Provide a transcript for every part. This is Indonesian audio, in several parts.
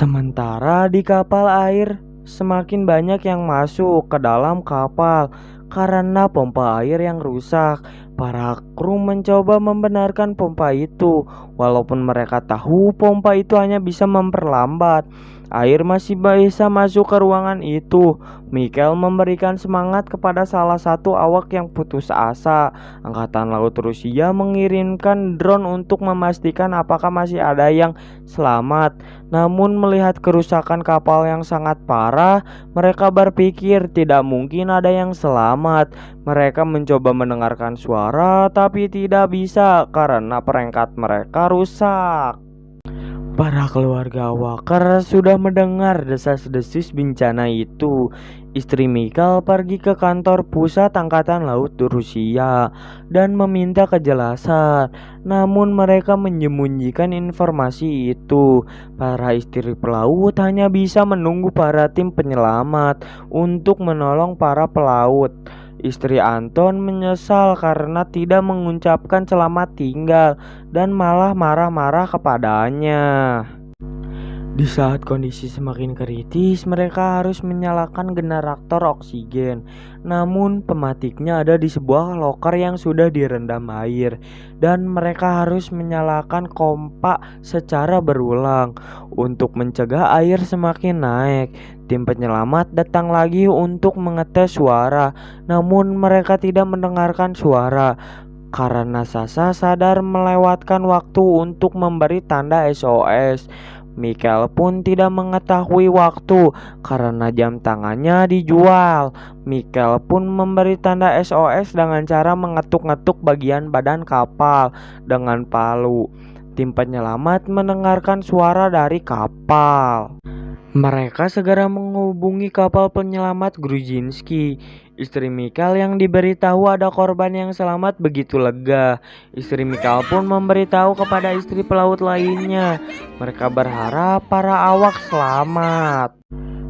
Sementara di kapal air, semakin banyak yang masuk ke dalam kapal karena pompa air yang rusak. Para kru mencoba membenarkan pompa itu, walaupun mereka tahu pompa itu hanya bisa memperlambat. Air masih bisa masuk ke ruangan itu. Michael memberikan semangat kepada salah satu awak yang putus asa. Angkatan Laut Rusia mengirimkan drone untuk memastikan apakah masih ada yang selamat. Namun melihat kerusakan kapal yang sangat parah, mereka berpikir tidak mungkin ada yang selamat. Mereka mencoba mendengarkan suara tapi tidak bisa karena perangkat mereka rusak. Para keluarga Walker sudah mendengar desas-desus bencana itu. Istri Michael pergi ke kantor pusat Angkatan Laut Rusia dan meminta kejelasan. Namun mereka menyembunyikan informasi itu. Para istri pelaut hanya bisa menunggu para tim penyelamat untuk menolong para pelaut. Istri Anton menyesal karena tidak mengucapkan selamat tinggal dan malah marah-marah kepadanya. Di saat kondisi semakin kritis, mereka harus menyalakan generator oksigen. Namun pematiknya ada di sebuah loker yang sudah direndam air, dan mereka harus menyalakan pompa secara berulang untuk mencegah air semakin naik. Tim penyelamat datang lagi untuk mengetes suara, namun mereka tidak mendengarkan suara. Karena Sasha sadar melewatkan waktu untuk memberi tanda SOS. Michael pun tidak mengetahui waktu karena jam tangannya dijual. Michael pun memberi tanda SOS dengan cara mengetuk-ngetuk bagian badan kapal dengan palu. Tim penyelamat mendengarkan suara dari kapal. Mereka segera menghubungi kapal penyelamat Gruzinski. Istri Michael yang diberitahu ada korban yang selamat begitu lega. Istri Michael pun memberitahu kepada istri pelaut lainnya. Mereka berharap para awak selamat.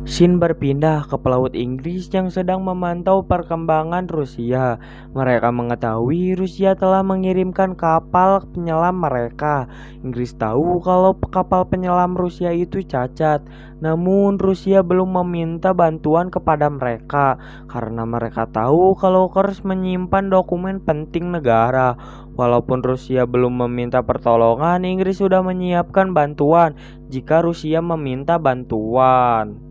Scene berpindah ke pelaut Inggris yang sedang memantau perkembangan Rusia. Mereka mengetahui Rusia telah mengirimkan kapal penyelam mereka. Inggris tahu kalau kapal penyelam Rusia itu cacat. Namun Rusia belum meminta bantuan kepada mereka karena mereka tahu kalau Kurs menyimpan dokumen penting negara. Walaupun Rusia belum meminta pertolongan, Inggris sudah menyiapkan bantuan jika Rusia meminta bantuan.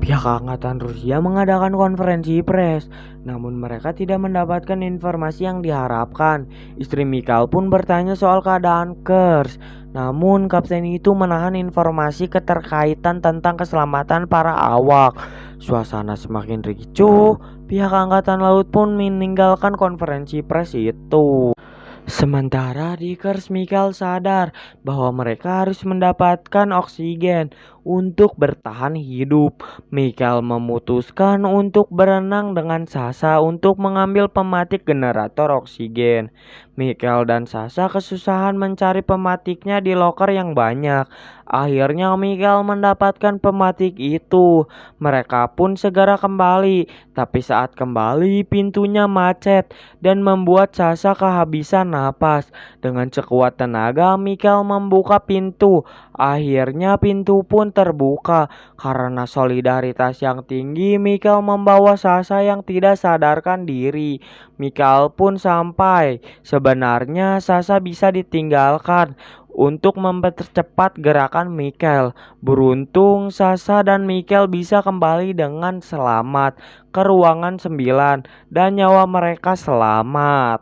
Pihak Angkatan Rusia mengadakan konferensi pers, namun mereka tidak mendapatkan informasi yang diharapkan. Istri Michael pun bertanya soal keadaan Kurs, namun kapten itu menahan informasi keterkaitan tentang keselamatan para awak. Suasana semakin ricuh, pihak Angkatan Laut pun meninggalkan konferensi pers itu. Sementara di Kurs, Michael sadar bahwa mereka harus mendapatkan oksigen untuk bertahan hidup. Michael memutuskan untuk berenang dengan Sasha untuk mengambil pematik generator oksigen. Michael dan Sasha kesusahan mencari pematiknya di loker yang banyak. Akhirnya Michael mendapatkan pematik itu. Mereka pun segera kembali, tapi saat kembali pintunya macet dan membuat Sasha kehabisan napas. Dengan sekuat tenaga Michael membuka pintu. Akhirnya pintu pun terbuka. Karena solidaritas yang tinggi, Michael membawa Sasha yang tidak sadarkan diri. Michael pun sampai. Sebenarnya Sasha bisa ditinggalkan untuk mempercepat gerakan Michael. Beruntung Sasha dan Michael bisa kembali dengan selamat ke ruangan 9 dan nyawa mereka selamat.